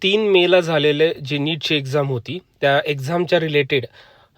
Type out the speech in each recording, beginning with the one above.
3 मेला झालेले जे नीटची एक्झाम होती त्या एक्झामच्या रिलेटेड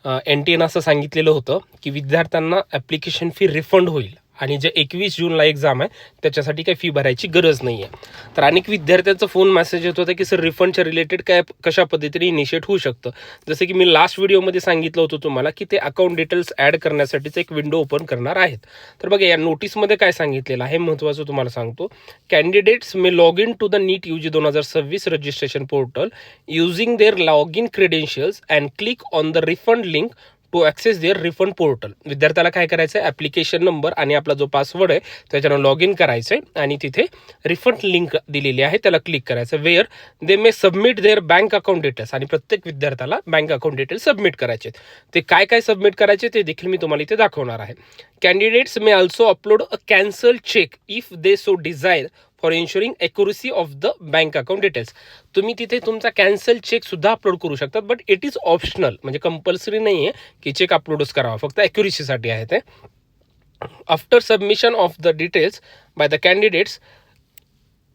NTN असं सांगितलेलं होतं की विद्यार्थ्यांना ॲप्लिकेशन फी रिफंड होईल आणि जे 21 जूनला एक्झाम आहे त्याच्यासाठी काही फी भरायची गरज नाही आहे. तर अनेक विद्यार्थ्यांचा फोन मेसेज येत होता की सर रिफंडच्या रिलेटेड काय कशा पद्धतीने इनिशिएट होऊ शकतं. जसं की मी लास्ट व्हिडिओमध्ये सांगितलं होतं तुम्हाला की ते अकाउंट डिटेल्स ॲड करण्यासाठीच एक विंडो ओपन करणार आहेत. तर बघा या नोटीसमध्ये काय सांगितलेलं आहे महत्त्वाचं तुम्हाला सांगतो. Candidates may log in to the NEET UG 2026 registration portal using their log in credentials and click on the refund link to access their refund portal. विद्यार्थ्याला काय करायचं आहे, ॲप्लिकेशन नंबर आणि आपला जो पासवर्ड आहे त्याच्यानं लॉग इन करायचं आहे आणि तिथे रिफंड लिंक दिलेली आहे त्याला क्लिक करायचं. Where they may submit their bank account details आणि प्रत्येक विद्यार्थ्याला बँक अकाउंट डिटेल्स सबमिट करायचे. ते काय काय सबमिट करायचे ते देखील मी तुम्हाला इथे दाखवणार आहे. Candidates may also upload a cancel cheque if they so desire for insuring accuracy of the bank account details. तुम्ही तिथे तुमचा कॅन्सल चेक सुद्धा अपलोड करू शकतात, बट इट इज ऑप्शनल, म्हणजे कंपल्सरी नाही आहे की चेक अपलोडच करावा, फक्त ॲक्युरसीसाठी आहे ते. After submission of the details by the candidates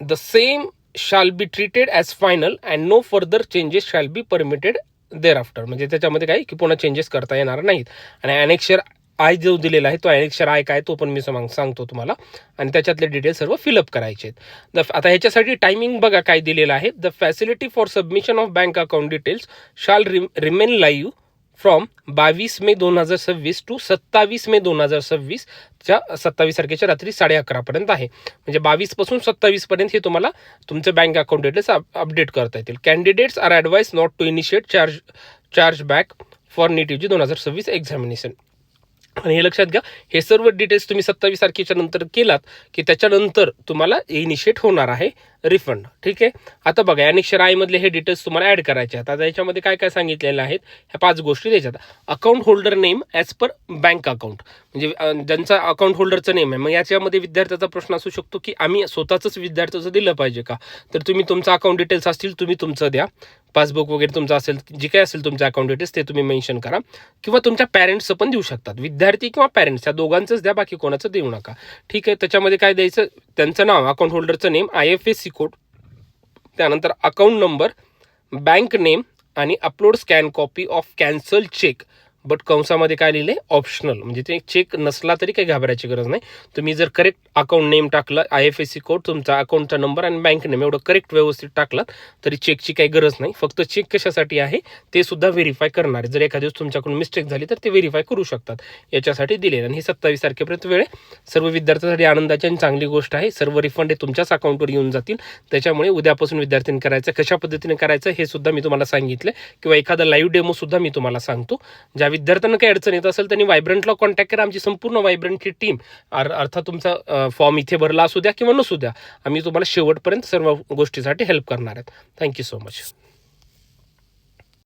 the same shall be treated as final and no further changes shall be permitted there after. म्हणजे त्याच्यामध्ये काय की पुन्हा चेंजेस करता येणार नाहीत. आणि ॲनेक्शर आय जो दिलेला आहे तो ॲनेक्शर आय काय तो पण मी सांगतो तुम्हाला आणि त्याच्यातले डिटेल्स सर्व फिलअप करायचे आहेत. आता ह्याच्यासाठी टायमिंग बघा काय दिलेलं आहे. The facility for submission of bank account details shall remain live from 22 May 2026 to 27 May 2026 च्या 27 तारखेच्या रात्री 11:30 पर्यंत आहे. म्हणजे 22 पासून 27 पर्यंत हे तुम्हाला तुमचे बँक अकाउंट डिटेल्स अपडेट करता येतील. Candidates are advise not to initiate chargeback for NEET UG 2026 examination. आणि हे लक्षात घ्या, हे सर्व डिटेल्स तुम्ही 27 तारखेच्या नंतर केलात की त्याच्यानंतर तुम्हाला इनिशिएट होणार आहे रिफंड. ठीक आहे. आता बघा ॲनेक्शर आय मधले हे डिटेल्स तुम्हाला ॲड करायचे आहेत. आता याच्यामध्ये काय काय सांगितलेलं आहेत ह्या 5 गोष्टी द्यायच्यात. Account holder name as per bank account, म्हणजे ज्यांचा अकाउंट होल्डरचं नेम आहे. मग याच्यामध्ये विद्यार्थ्याचा प्रश्न असू शकतो की आम्ही स्वतःच विद्यार्थ्याचं दिलं पाहिजे का. तर तुम्ही तुमचं अकाउंट डिटेल्स असतील तुम्ही तुमचं द्या, पासबुक वगैरे तुमचं असेल जे काय असेल तुमचं अकाउंट डिटेल्स ते तुम्ही मेन्शन करा, किंवा तुमच्या पॅरेंट्सचं पण देऊ शकतात. विद्यार्थी किंवा पॅरेंट्स या दोघांचंच द्या, बाकी कोणाचं देऊ नका. ठीक आहे. त्याच्यामध्ये काय द्यायचं, त्यांचं नाव, अकाउंट होल्डरचं नेम, IFSC कोड, त्यानंतर अकाउंट नंबर, बँक नेम आणि upload scan copy of cancel cheque. But कंसामध्ये काय लिहिले, ऑप्शनल. म्हणजे ते चेक नसला तरी काही घाबरायची गरज नाही. तुम्ही जर करेक्ट अकाउंट नेम टाकलं, IFSC कोड, तुमचा अकाउंटचा नंबर आणि बँक नेम एवढं करेक्ट व्यवस्थित टाकलं तरी चेकची काही गरज नाही. फक्त चेक कशासाठी आहे ते सुद्धा व्हेरीफाय करणार आहे. जर एखाद्या दिवस तुमच्याकडून मिस्टेक झाली तर ते व्हेरीफाय करू शकतात, याच्यासाठी दिले. आणि ही 27 तारखेपर्यंत वेळ आहे. सर्व विद्यार्थ्यांसाठी आनंदाची आणि चांगली गोष्ट आहे. सर्व रिफंड हे तुमच्याच अकाउंटवर येऊन जातील. त्याच्यामुळे उद्यापासून विद्यार्थ्यांनी करायचं, कशा पद्धतीने करायचं हे सुद्धा मी तुम्हाला सांगितलं, किंवा एखादा लाईव्ह डेमो सुद्धा मी तुम्हाला सांगतो. ज्या विद्यार्थ्यांना काही अडचण येत असेल त्यांनी वायब्रंटला कॉन्टॅक्ट करा. आमची संपूर्ण वायब्रंटची टीम, अर्थात तुमचा फॉर्म इथे भरला असू द्या किंवा नसू द्या, आम्ही तुम्हाला शेवटपर्यंत सर्व गोष्टीसाठी हेल्प करणार आहेत. Thank you so much.